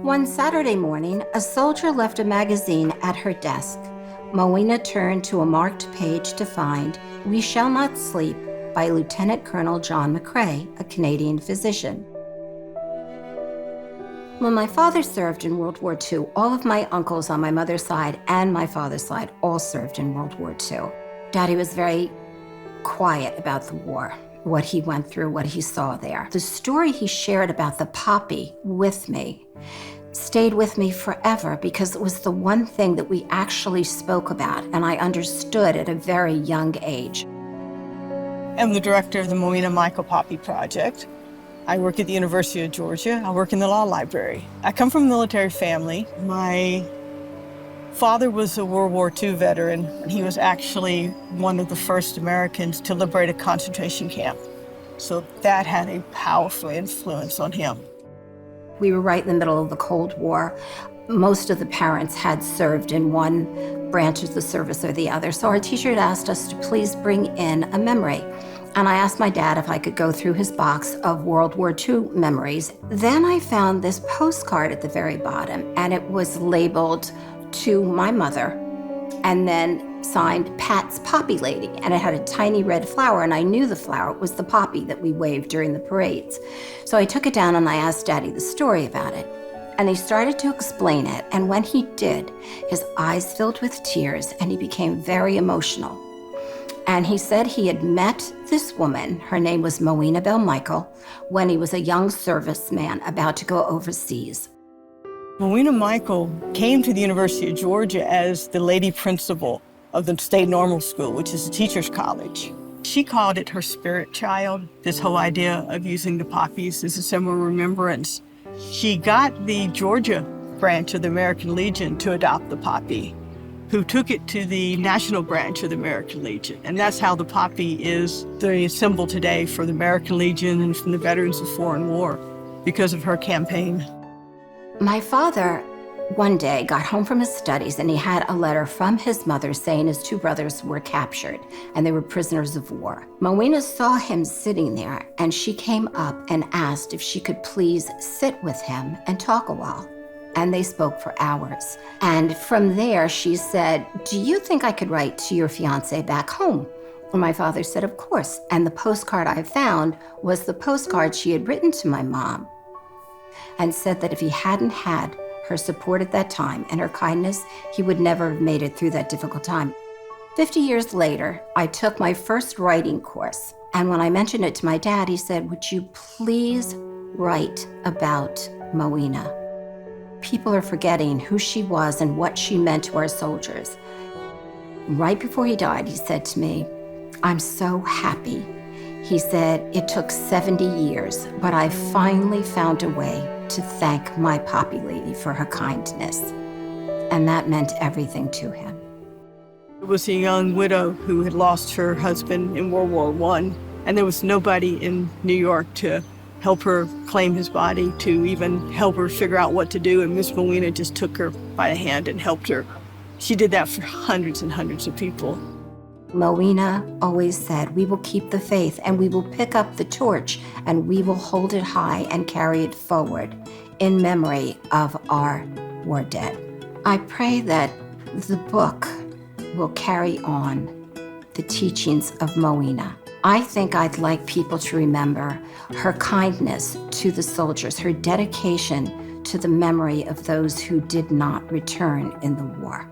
One Saturday morning, a soldier left a magazine at her desk. Moina turned to a marked page to find We Shall Not Sleep by Lieutenant Colonel John McCrae, a Canadian physician. When my father served in World War II, all of my uncles on my mother's side and my father's side all served in World War II. Daddy was very quiet about the war, what he went through, what he saw there. The story he shared about the poppy with me stayed with me forever because it was the one thing that we actually spoke about and I understood at a very young age. I'm the director of the Moina Michael Poppy Project. I work at the University of Georgia. I work in the law library. I come from a military family. My father was a World War II veteran, and he was actually one of the first Americans to liberate a concentration camp. So that had a powerful influence on him. We were right in the middle of the Cold War. Most of the parents had served in one branch of the service or the other. So our teacher had asked us to please bring in a memory. And I asked my dad if I could go through his box of World War II memories. Then I found this postcard at the very bottom, and it was labeled to my mother, and then signed Pat's Poppy Lady. And it had a tiny red flower, and I knew the flower was the poppy that we waved during the parades. So I took it down and I asked Daddy the story about it. And he started to explain it, and when he did, his eyes filled with tears and he became very emotional. And he said he had met this woman, her name was Moina Belle Michael, when he was a young serviceman about to go overseas. Moina Michael came to the University of Georgia as the lady principal of the State Normal School, which is a teacher's college. She called it her spirit child, this whole idea of using the poppies as a symbol of remembrance. She got the Georgia branch of the American Legion to adopt the poppy, who took it to the national branch of the American Legion. And that's how the poppy is the symbol today for the American Legion and from the veterans of foreign war because of her campaign. My father, one day, got home from his studies and he had a letter from his mother saying his two brothers were captured and they were prisoners of war. Moina saw him sitting there and she came up and asked if she could please sit with him and talk a while. And they spoke for hours. And from there, she said, "Do you think I could write to your fiance back home?" And my father said, "Of course." And the postcard I found was the postcard she had written to my mom and said that if he hadn't had her support at that time and her kindness, he would never have made it through that difficult time. 50 years later, I took my first writing course. And when I mentioned it to my dad, he said, "Would you please write about Moina?" People are forgetting who she was and what she meant to our soldiers. Right before he died, he said to me, "I'm so happy." He said, "It took 70 years, but I finally found a way to thank my Poppy Lady for her kindness." And that meant everything to him. It was a young widow who had lost her husband in World War I, and there was nobody in New York to help her claim his body, to even help her figure out what to do, and Miss Moina just took her by the hand and helped her. She did that for hundreds and hundreds of people. Moina always said, "We will keep the faith and we will pick up the torch and we will hold it high and carry it forward in memory of our war dead." I pray that the book will carry on the teachings of Moina. I think I'd like people to remember her kindness to the soldiers, her dedication to the memory of those who did not return in the war.